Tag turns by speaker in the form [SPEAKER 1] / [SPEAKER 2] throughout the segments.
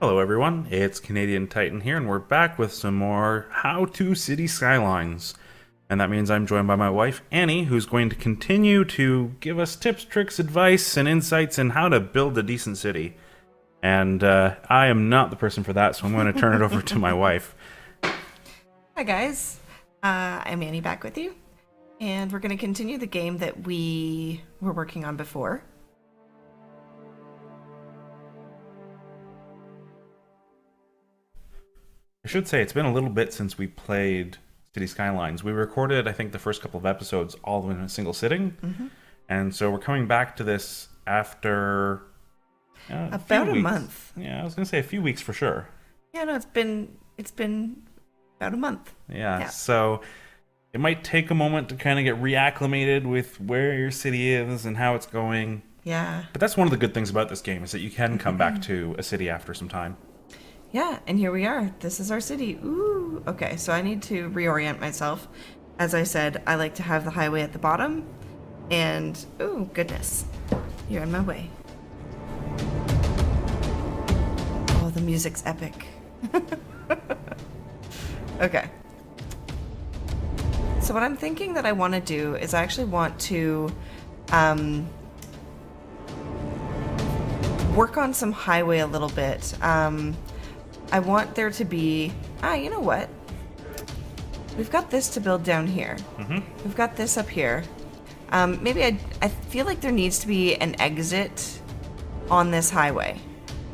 [SPEAKER 1] Hello everyone, it's CanadianTitan here, and we're back with some more How to City Skylines. And that means I'm joined by my wife, Annie, who's going to continue to give us tips, tricks, advice, and insights in how to build a decent city. And I am not the person for that, so I'm going to turn it over to my wife.
[SPEAKER 2] Hi guys, I'm Annie back with you, and we're going to continue the game that we were working on before.
[SPEAKER 1] I should say it's been a little bit since we played City Skylines. We recorded, I think, the first couple of episodes all in a single sitting, and so we're coming back to this after
[SPEAKER 2] About a month.
[SPEAKER 1] Yeah, I was going to say a few weeks for sure.
[SPEAKER 2] Yeah, no, it's been about a month.
[SPEAKER 1] Yeah, so it might take a moment to kind of get reacclimated with where your city is and how it's going.
[SPEAKER 2] Yeah.
[SPEAKER 1] But that's one of the good things about this game is that you can come back to a city after some time.
[SPEAKER 2] Yeah, and here we are. This is our city. Ooh. Okay, so I need to reorient myself. As I said, I like to have the highway at the bottom, and ooh, goodness, you're in my way. Oh, the music's epic. Okay. So what I'm thinking that I want to do is I actually want to work on some highway a little bit. I want there to be... you know what? We've got this to build down here. We've got this up here. Maybe I feel like there needs to be an exit on this highway.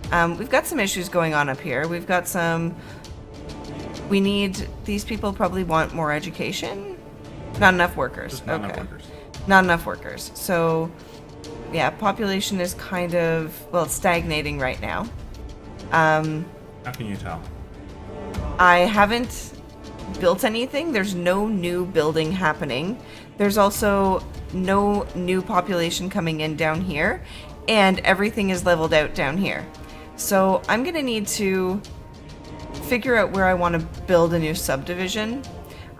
[SPEAKER 2] We've got some issues going on up here. We've got some... These people probably want more education. Not enough workers.
[SPEAKER 1] Just not enough workers.
[SPEAKER 2] Not enough workers. So, yeah, population is kind of, well, it's stagnating right now.
[SPEAKER 1] How can you tell?
[SPEAKER 2] I haven't built anything. There's no new building happening. There's also no new population coming in down here, and everything is leveled out down here. So I'm going to need to figure out where I want to build a new subdivision.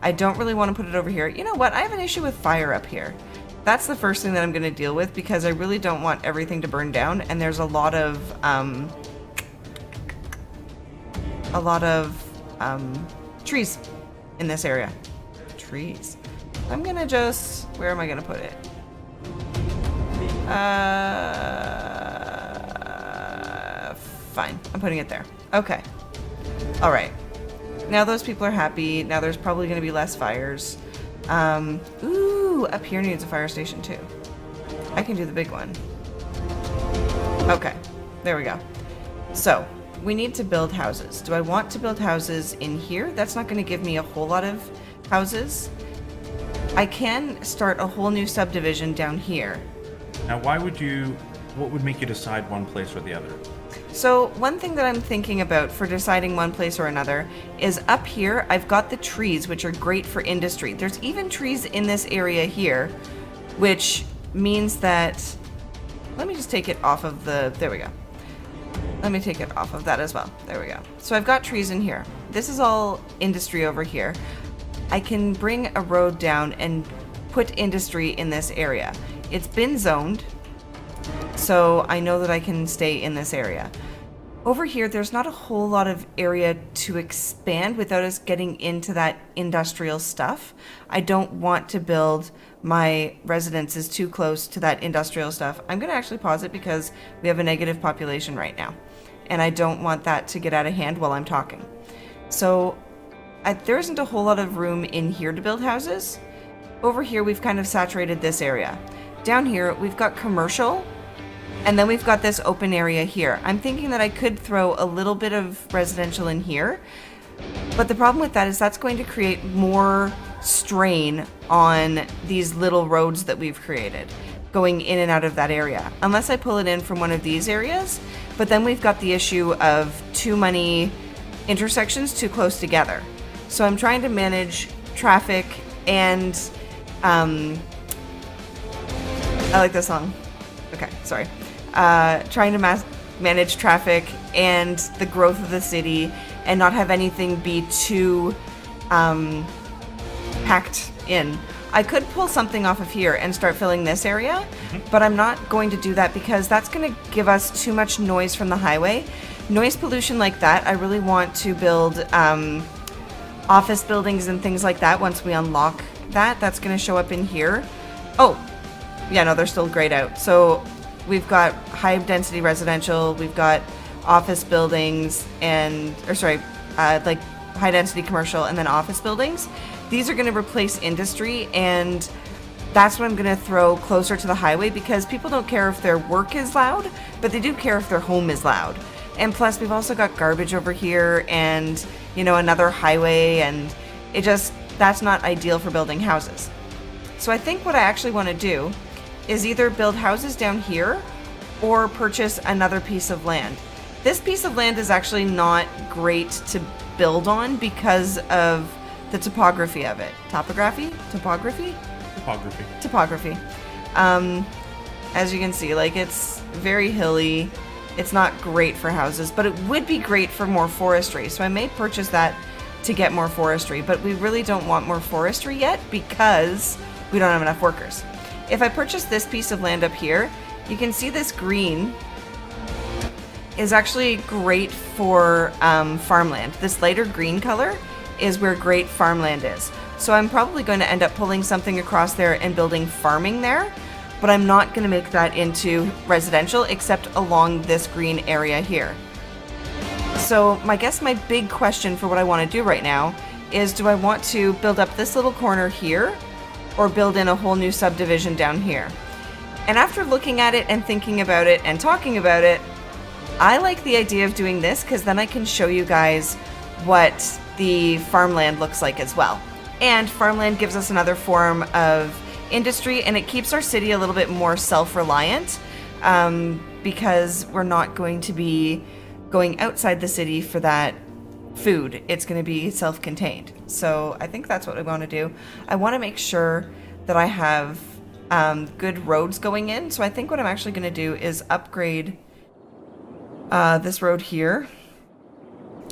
[SPEAKER 2] I don't really want to put it over here. You know what? I have an issue with fire up here. That's the first thing that I'm going to deal with because I really don't want everything to burn down, and there's a lot of trees in this area. Trees. I'm gonna just... Where am I gonna put it? Fine. I'm putting it there. Okay. Alright. Now those people are happy. Now there's probably gonna be less fires. Ooh, up here needs a fire station too. I can do the big one. Okay. There we go. So, we need to build houses. Do I want to build houses in here? That's not going to give me a whole lot of houses. I can start a whole new subdivision down here.
[SPEAKER 1] Now, what would make you decide one place or the other?
[SPEAKER 2] So one thing that I'm thinking about for deciding one place or another is up here, I've got the trees, which are great for industry. There's even trees in this area here, which means that... Let me just take it off of the... There we go. Let me take it off of that as well. There we go. So I've got trees in here. This is all industry over here. I can bring a road down and put industry in this area. It's been zoned, so I know that I can stay in this area. Over here, there's not a whole lot of area to expand without us getting into that industrial stuff. I don't want to build my residences too close to that industrial stuff. I'm going to actually pause it because we have a negative population right now. And I don't want that to get out of hand while I'm talking. So there isn't a whole lot of room in here to build houses. Over here, we've kind of saturated this area. Down here, we've got commercial, and then we've got this open area here. I'm thinking that I could throw a little bit of residential in here, but the problem with that is that's going to create more strain on these little roads that we've created going in and out of that area, unless I pull it in from one of these areas. But then we've got the issue of too many intersections too close together. So I'm trying to manage traffic and I like this song. Okay, sorry. Trying to manage traffic and the growth of the city and not have anything be too packed in. I could pull something off of here and start filling this area, but I'm not going to do that because that's going to give us too much noise from the highway. Noise pollution like that, I really want to build office buildings and things like that once we unlock that. That's going to show up in here. Oh, yeah, no, they're still grayed out. So we've got high density residential, we've got office buildings, like high density commercial and then office buildings. These are going to replace industry, and that's what I'm going to throw closer to the highway because people don't care if their work is loud, but they do care if their home is loud. And plus, we've also got garbage over here and, you know, another highway, and that's not ideal for building houses. So I think what I actually want to do is either build houses down here or purchase another piece of land. This piece of land is actually not great to build on because of the topography of it. Topography? As you can see, like, it's very hilly. It's not great for houses, but it would be great for more forestry. So I may purchase that to get more forestry, but we really don't want more forestry yet because we don't have enough workers. If I purchase this piece of land up here, you can see this green is actually great for farmland. This lighter green color is where great farmland is. So I'm probably going to end up pulling something across there and building farming there, but I'm not going to make that into residential except along this green area here. So I guess my big question for what I want to do right now is, do I want to build up this little corner here or build in a whole new subdivision down here? And after looking at it and thinking about it and talking about it, I like the idea of doing this because then I can show you guys what the farmland looks like as well. And farmland gives us another form of industry, and it keeps our city a little bit more self-reliant because we're not going to be going outside the city for that food. It's going to be self-contained. So I think that's what I want to do. I want to make sure that I have good roads going in. So I think what I'm actually going to do is upgrade this road here.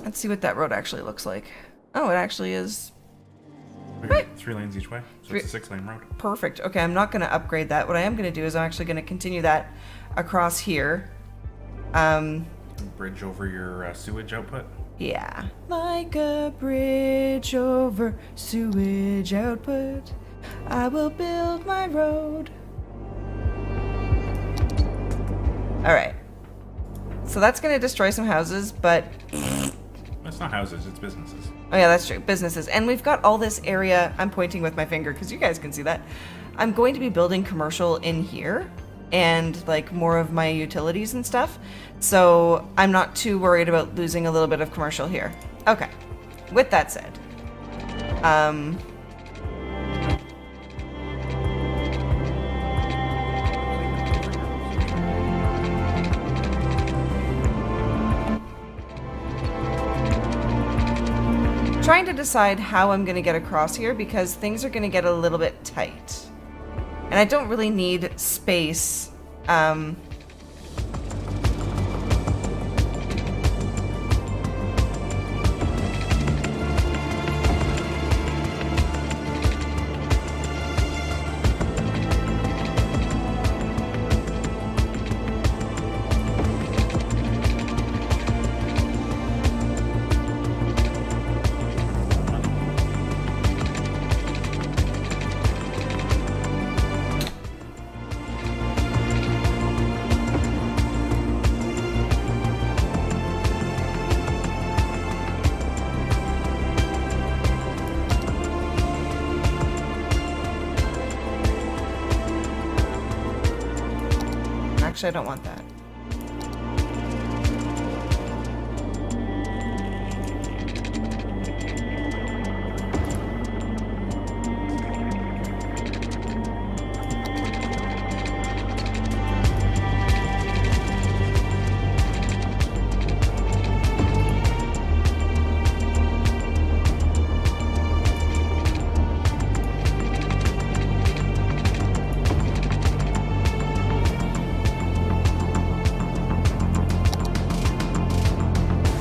[SPEAKER 2] Let's see what that road actually looks like. Oh, it actually is...
[SPEAKER 1] Right. 3 lanes each way, so it's a 6-lane road.
[SPEAKER 2] Perfect. Okay, I'm not going to upgrade that. What I am going to do is I'm actually going to continue that across here.
[SPEAKER 1] Bridge over your sewage output?
[SPEAKER 2] Yeah. Like a bridge over sewage output, I will build my road. Alright. So that's going to destroy some houses, but...
[SPEAKER 1] It's not houses, it's businesses.
[SPEAKER 2] Oh yeah, that's true. Businesses. And we've got all this area. I'm pointing with my finger because you guys can see that. I'm going to be building commercial in here and like more of my utilities and stuff. So I'm not too worried about losing a little bit of commercial here. Okay. With that said, trying to decide how I'm going to get across here because things are going to get a little bit tight. And I don't really need space. Actually, I don't want that.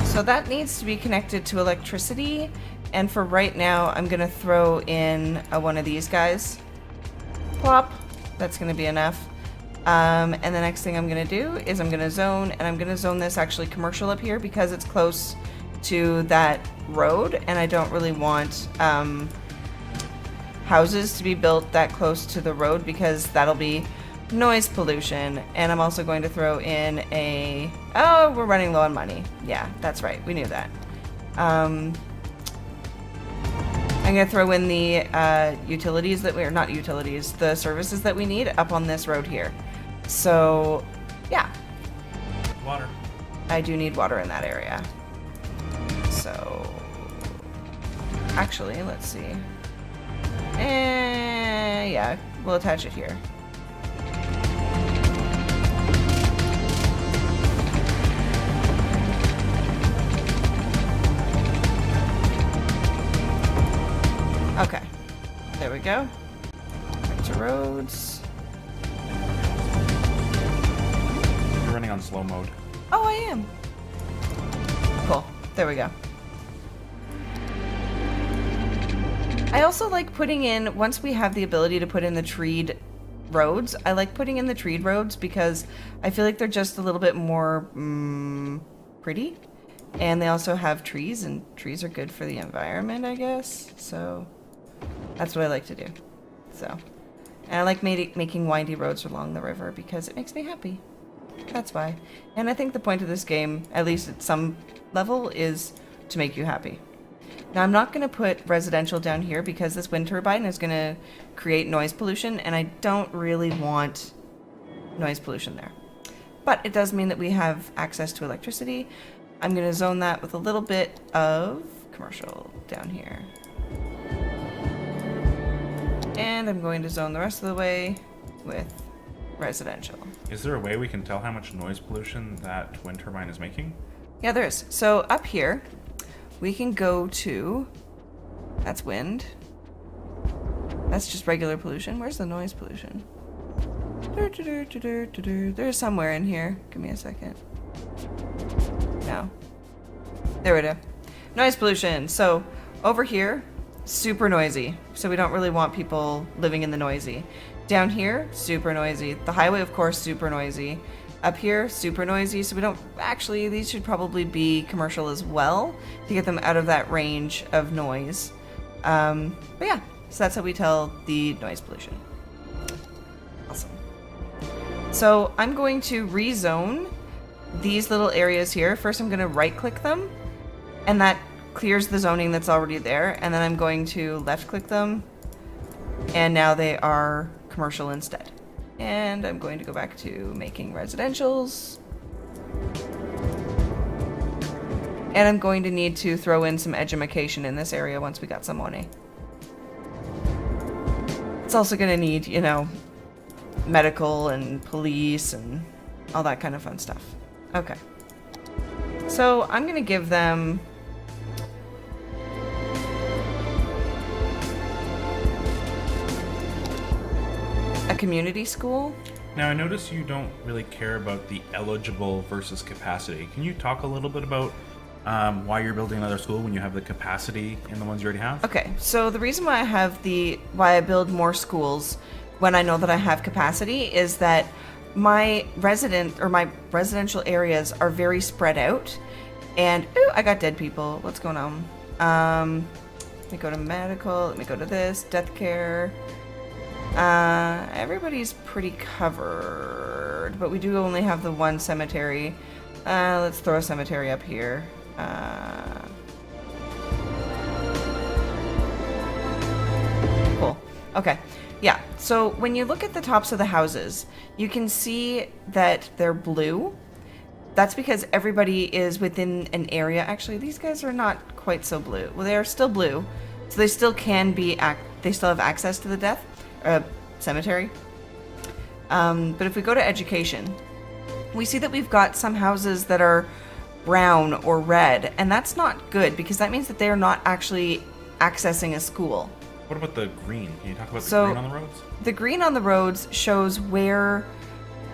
[SPEAKER 2] So that needs to be connected to electricity, and for right now I'm gonna throw in one of these guys Plop. That's going to be enough. And the next thing I'm going to do is I'm going to zone, and I'm going to zone this actually commercial up here because it's close to that road, and I don't really want houses to be built that close to the road because that'll be noise pollution. And I'm also going to throw in a... Oh, we're running low on money. Yeah, that's right. We knew that. I'm going to throw in the utilities that we're... Not utilities, the services that we need up on this road here. So, yeah.
[SPEAKER 1] Water.
[SPEAKER 2] I do need water in that area. So, actually, let's see. Yeah, we'll attach it here. Okay, there we go. Back to roads.
[SPEAKER 1] You're running on slow mode.
[SPEAKER 2] Oh, I am. Cool. There we go. I also like putting in, once we have the ability to put in the treed roads, I like putting in the treed roads because I feel like they're just a little bit more pretty. And they also have trees, and trees are good for the environment, I guess. So that's what I like to do. So, and I like making windy roads along the river because it makes me happy. That's why. And I think the point of this game, at least at some level, is to make you happy. Now, I'm not going to put residential down here because this wind turbine is going to create noise pollution, and I don't really want noise pollution there. But it does mean that we have access to electricity. I'm going to zone that with a little bit of commercial down here. And I'm going to zone the rest of the way with residential.
[SPEAKER 1] Is there a way we can tell how much noise pollution that wind turbine is making?
[SPEAKER 2] Yeah, there is. So up here, we can go to... That's wind. That's just regular pollution. Where's the noise pollution? There's somewhere in here. Give me a second. No. There we go. Noise pollution. So over here, super noisy. So we don't really want people living in the noisy. Down here, super noisy. The highway, of course, super noisy. Up here, super noisy. So we don't... Actually, these should probably be commercial as well to get them out of that range of noise. But yeah, so that's how we tell the noise pollution. Awesome. So I'm going to rezone these little areas here. First, I'm going to right-click them, and that clears the zoning that's already there. And then I'm going to left-click them, and now they are commercial instead. And I'm going to go back to making residentials. And I'm going to need to throw in some edumacation in this area once we got some money. It's also going to need, you know, medical and police and all that kind of fun stuff. Okay. So I'm going to give them... a community school.
[SPEAKER 1] Now, I notice you don't really care about the eligible versus capacity. Can you talk a little bit about why you're building another school when you have the capacity in the ones you already have?
[SPEAKER 2] Okay, so the reason why I build more schools when I know that I have capacity is that my residential areas are very spread out, and ooh, I got dead people. What's going on? Let me go to medical. Let me go to this death care. Everybody's pretty covered, but we do only have the one cemetery. Let's throw a cemetery up here. Cool. Okay. Yeah. So when you look at the tops of the houses, you can see that they're blue. That's because everybody is within an area. Actually, these guys are not quite so blue. Well, they are still blue, so they still can be. They still have access to the death. Cemetery. But if we go to education, we see that we've got some houses that are brown or red, and that's not good because that means that they're not actually accessing a school.
[SPEAKER 1] What about the green? Can you talk about the green on the roads?
[SPEAKER 2] The green on the roads shows where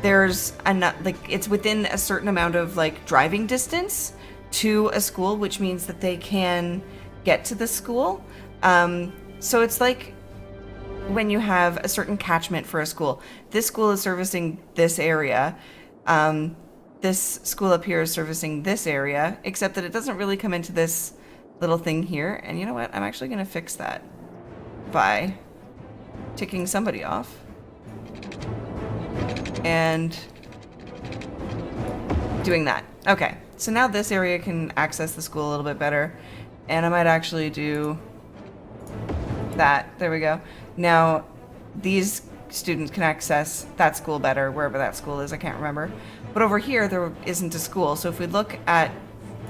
[SPEAKER 2] there's it's within a certain amount of driving distance to a school, which means that they can get to the school. So it's like when you have a certain catchment for a school. This school is servicing this area. This school up here is servicing this area, except that it doesn't really come into this little thing here. And you know what? I'm actually going to fix that by ticking somebody off. And doing that. Okay, so now this area can access the school a little bit better. And I might actually do that. There we go. Now, these students can access that school better, wherever that school is, I can't remember. But over here, there isn't a school. So if we look at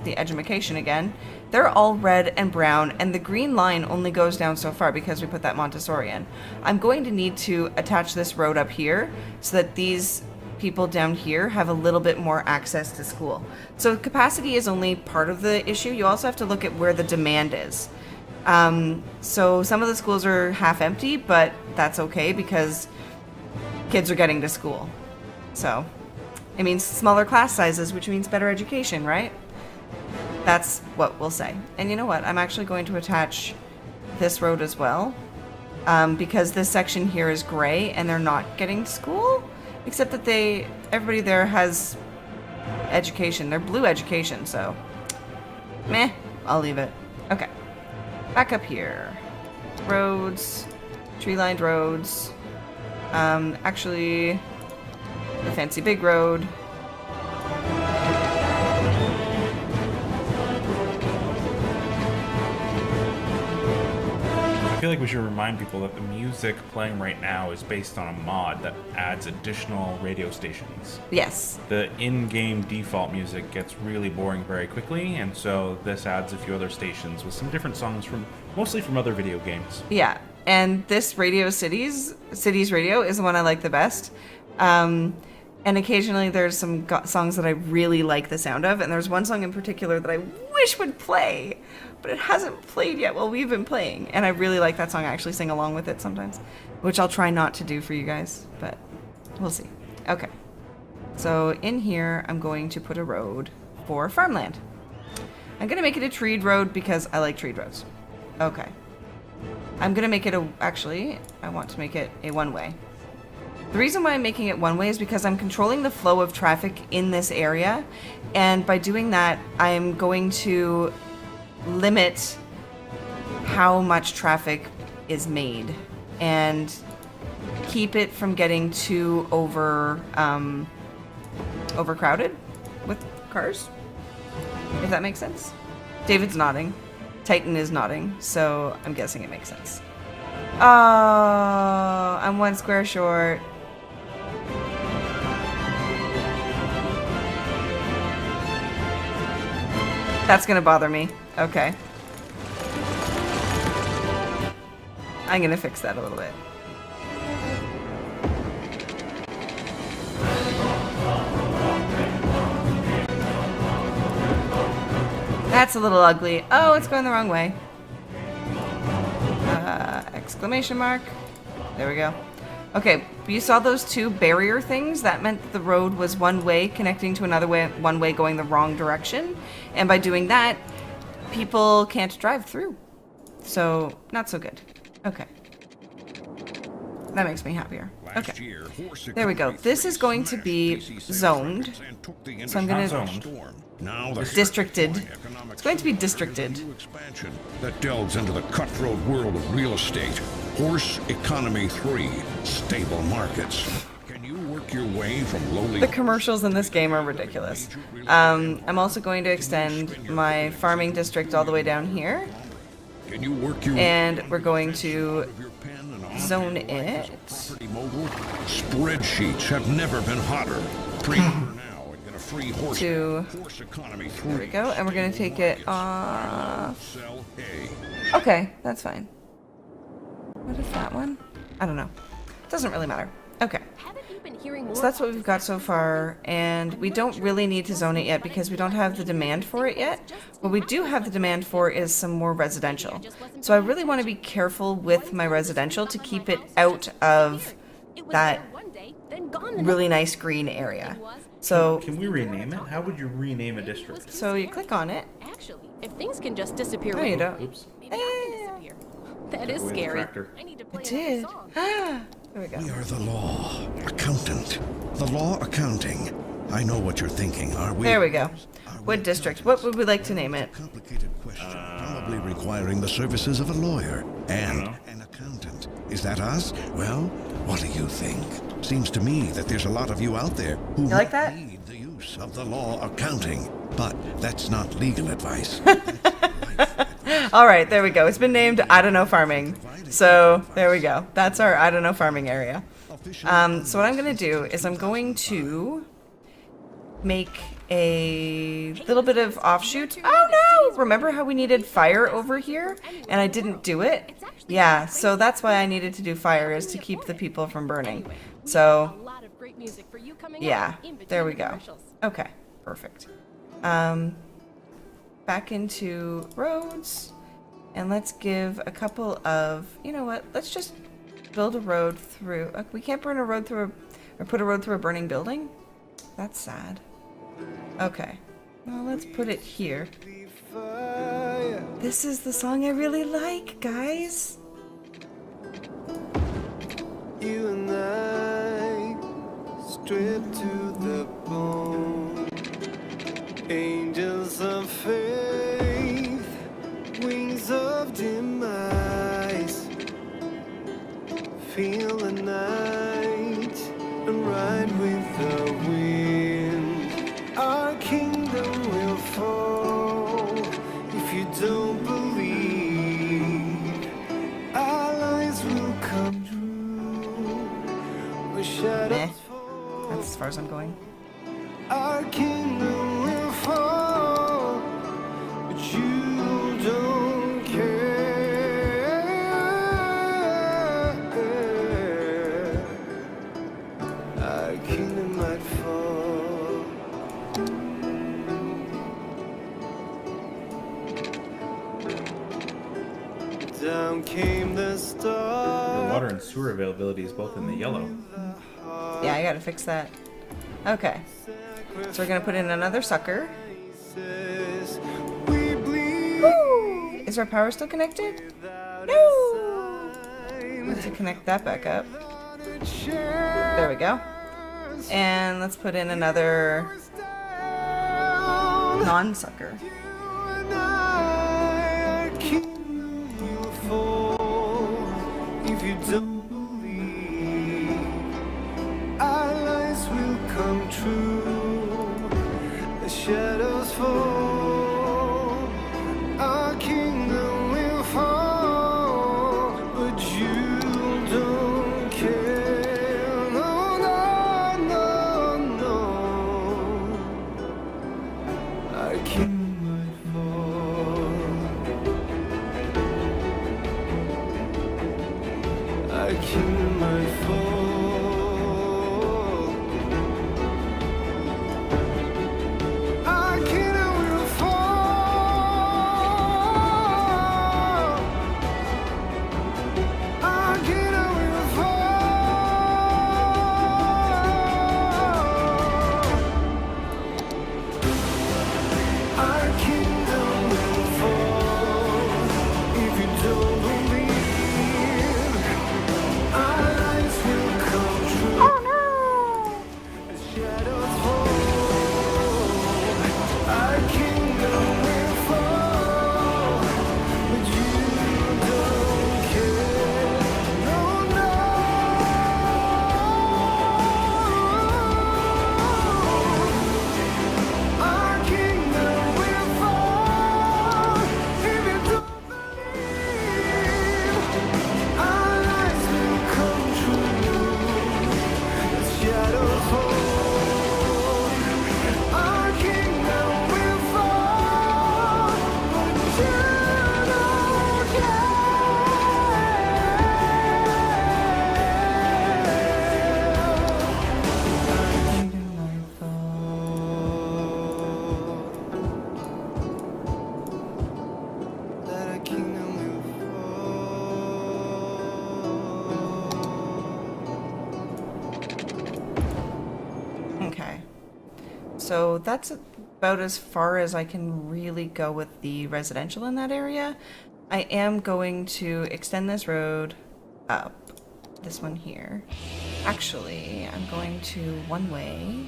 [SPEAKER 2] the education again, they're all red and brown, and the green line only goes down so far because we put that Montessori in. I'm going to need to attach this road up here so that these people down here have a little bit more access to school. So capacity is only part of the issue. You also have to look at where the demand is. So some of the schools are half empty, but that's okay because kids are getting to school. So it means smaller class sizes, which means better education, right? That's what we'll say. And you know what? I'm actually going to attach this road as well, because this section here is gray and they're not getting to school, except that everybody there has education. They're blue education, so meh, I'll leave it. Okay. Back up here. Roads. Tree-lined roads. Actually, the fancy big road.
[SPEAKER 1] I feel like we should remind people that the music playing right now is based on a mod that adds additional radio stations.
[SPEAKER 2] Yes.
[SPEAKER 1] The in-game default music gets really boring very quickly, and so this adds a few other stations with some different songs mostly from other video games.
[SPEAKER 2] Yeah, and this Radio Cities Radio is the one I like the best. And occasionally there's some songs that I really like the sound of, and there's one song in particular that I wish would play, but it hasn't played yet while we've been playing, and I really like that song. I actually sing along with it sometimes, which I'll try not to do for you guys, but we'll see. Okay, so in here I'm going to put a road for Farmland. I'm going to make it a treed road because I like treed roads. Okay. I'm going to make it actually, I want to make it a one-way. The reason why I'm making it one way is because I'm controlling the flow of traffic in this area, and by doing that, I'm going to limit how much traffic is made and keep it from getting too overcrowded with cars, if that makes sense. David's nodding. Titan is nodding, so I'm guessing it makes sense. Oh, I'm one square short. That's gonna bother me. Okay. I'm gonna fix that a little bit. That's a little ugly. Oh, it's going the wrong way. Exclamation mark. There we go. Okay, you saw those two barrier things? That meant that the road was one way connecting to another way, one way going the wrong direction. And by doing that, people can't drive through. So, not so good. Okay. That makes me happier. Okay. There we go. This is going to be zoned. So I'm going to... Districted. It's going to be districted.
[SPEAKER 3] That delves into the cutthroat world of real estate. Horse Economy 3. Stable markets. Can you work your way from lowly...
[SPEAKER 2] The commercials in this game are ridiculous. I'm also going to extend my farming district all the way down here.
[SPEAKER 3] Can you work your...
[SPEAKER 2] And we're going to zone it.
[SPEAKER 3] Spreadsheets have never been hotter. Free horse economy.
[SPEAKER 2] There we go, and we're gonna take it off. Okay, that's fine. What is that one? I don't know. Doesn't really matter. Okay. So that's what we've got so far, and we don't really need to zone it yet because we don't have the demand for it yet. What we do have the demand for is some more residential. So I really want to be careful with my residential to keep it out of that really nice green area. So
[SPEAKER 1] can we rename it? How would you rename a district?
[SPEAKER 2] So you click on it.
[SPEAKER 4] Actually, if things can just disappear.
[SPEAKER 2] No, you don't.
[SPEAKER 1] Oops.
[SPEAKER 4] That is
[SPEAKER 1] Away the
[SPEAKER 4] scary.
[SPEAKER 1] tractor.
[SPEAKER 4] I need to play
[SPEAKER 2] It
[SPEAKER 4] another
[SPEAKER 2] did.
[SPEAKER 4] song.
[SPEAKER 2] There we go.
[SPEAKER 3] We are the law. Accountant. The law accounting. I know what you're thinking. Are we?
[SPEAKER 2] There we go.
[SPEAKER 3] Are we
[SPEAKER 2] What district? What would we like to name it?
[SPEAKER 3] Complicated question, probably requiring the services of a lawyer and an accountant. Is that us? Well, what do you think? Seems to me that there's a lot of you out there who
[SPEAKER 2] like that?
[SPEAKER 3] need the use of the law accounting, but that's not legal advice.
[SPEAKER 2] All right, there we go. It's been named I Don't Know Farming. So there we go. That's our I Don't Know Farming area. So what I'm going to do is I'm going to make a little bit of offshoot. Oh no! Remember how we needed fire over here and I didn't do it? Yeah, so that's why I needed to do fire, is to keep the people from burning. So
[SPEAKER 4] A lot of great music for you coming
[SPEAKER 2] yeah,
[SPEAKER 4] up in between
[SPEAKER 2] there we
[SPEAKER 4] the
[SPEAKER 2] go.
[SPEAKER 4] commercials.
[SPEAKER 2] Okay, perfect. Back into roads, and let's give a couple of, you know what, let's just build a road through, we can't burn a road through or put a road through a burning building? That's sad. Okay, well, let's put it here. This is the song I really like, guys.
[SPEAKER 5] You and I, stripped to the bone, angels of faith, wings of demise. Feel the night and ride with the wind. Our kingdom will fall if you don't believe. Our lives will come true. Where shadows fall.
[SPEAKER 2] That's as far as I'm going.
[SPEAKER 5] Our kingdom will fall, but you don't care. Our kingdom might fall. Down came the
[SPEAKER 1] Your
[SPEAKER 5] star.
[SPEAKER 1] water and sewer availability is both in the yellow.
[SPEAKER 2] Yeah, I gotta fix that. Okay, so we're gonna put in another sucker.
[SPEAKER 5] We bleed.
[SPEAKER 2] Woo! Is our power still connected? No! Let's connect that back up. There we go. And let's put in another non-sucker.
[SPEAKER 5] If you don't believe, our lives will come true. The shadows fall, our kingdom will fall, but you don't care. No, no, no, no. Our kingdom might fall. Our kingdom might fall. Our kingdom will fall. Our kingdom will fall. Our kingdom will fall if you don't believe. Our lives will come true. As shadows fall, our kingdom will fall, but you don't care. No, no. Our kingdom will fall if you don't believe. Our lives will come true. As shadows fall, our kingdom will fall, but you don't care. That our kingdom will fall.
[SPEAKER 2] Okay. So that's about as far as I can really go with the residential in that area. I am going to extend this road up. This one here. Actually, I'm going to one way.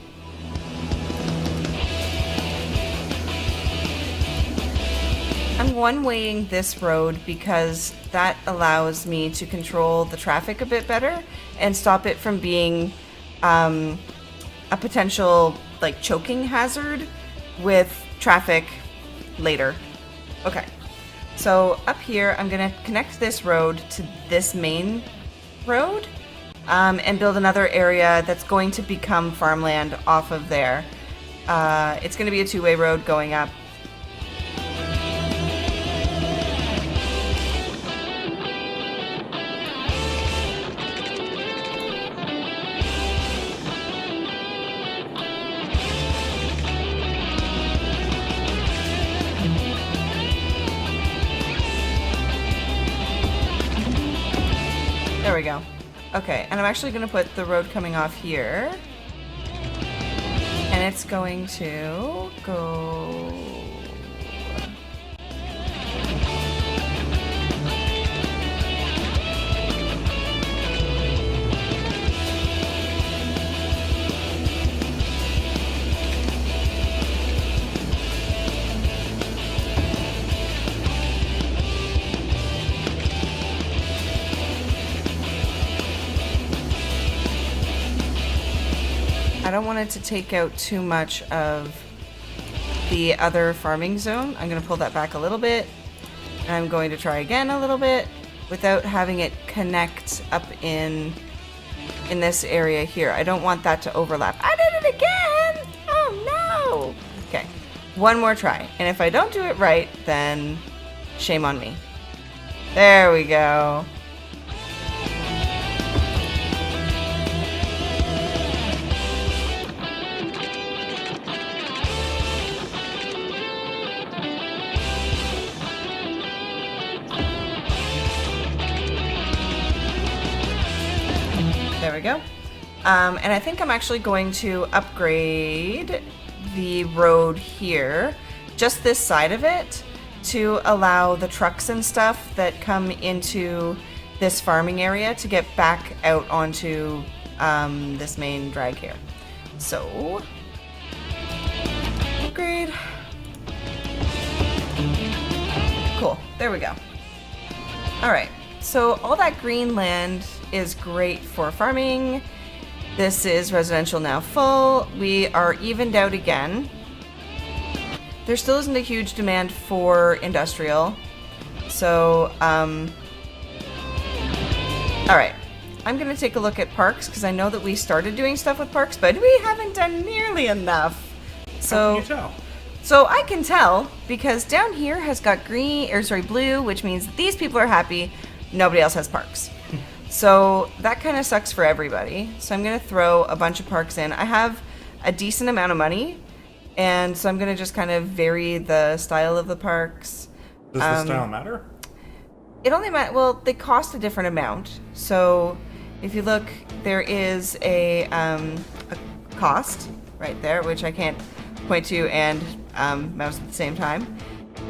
[SPEAKER 2] I'm one-waying this road because that allows me to control the traffic a bit better and stop it from being a potential like choking hazard with traffic later. Okay, so up here I'm gonna connect this road to this main road and build another area that's going to become farmland off of there. It's gonna be a two-way road going up. There we go. Okay, and I'm actually going to put the road coming off here. And it's going to go... I don't want it to take out too much of the other farming zone. I'm going to pull that back a little bit. And I'm going to try again a little bit without having it connect up in this area here. I don't want that to overlap. I did it again! Oh no! Okay, one more try. And if I don't do it right, then shame on me. There we go. There we go. And I think I'm actually going to upgrade the road here, just this side of it, to allow the trucks and stuff that come into this farming area to get back out onto this main drag here. So, upgrade. Cool, there we go. All right, so all that green land is great for farming. This is residential now full. We are evened out again. There still isn't a huge demand for industrial. So, all right. I'm gonna take a look at parks because I know that we started doing stuff with parks, but we haven't done nearly enough. So,
[SPEAKER 1] How can you tell?
[SPEAKER 2] So I can tell because down here has got blue, which means that these people are happy. Nobody else has parks. So that kind of sucks for everybody. So I'm going to throw a bunch of parks in. I have a decent amount of money, and so I'm going to just kind of vary the style of the parks.
[SPEAKER 1] Does the style matter?
[SPEAKER 2] It only matters, well, they cost a different amount. So if you look, there is a cost right there, which I can't point to and mouse at the same time.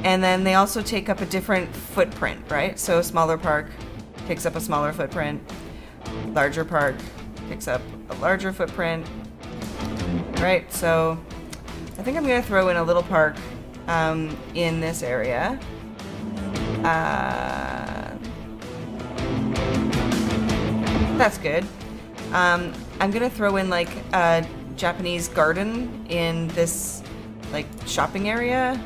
[SPEAKER 2] And then they also take up a different footprint, right? So a smaller park takes up a smaller footprint. Larger park takes up a larger footprint. Right, so I think I'm going to throw in a little park in this area. That's good. I'm going to throw in like a Japanese garden in this like shopping area.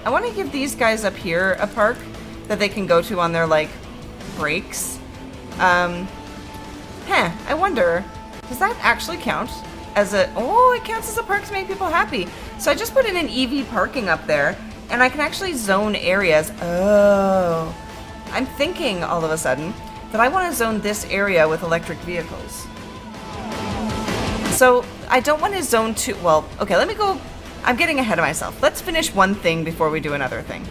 [SPEAKER 2] I want to give these guys up here a park that they can go to on their, like, breaks. I wonder, does that actually count as a... Oh, it counts as a park to make people happy. So I just put in an EV parking up there, and I can actually zone areas. Oh. I'm thinking, all of a sudden, that I want to zone this area with electric vehicles. So I don't want to zone too... Well, okay, let me go I'm getting ahead of myself. Let's finish one thing before we do another thing.